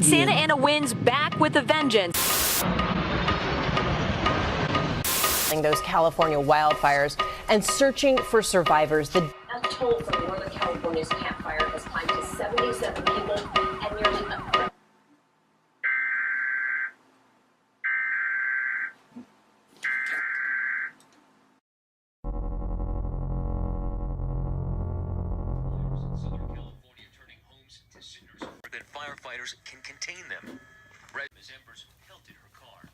Santa Ana winds back with a vengeance. Those California wildfires and searching for survivors. The death toll from Northern California's Camp Fire has climbed to 77 people and nearly a Firefighters can contain them. Red as embers pelted her car.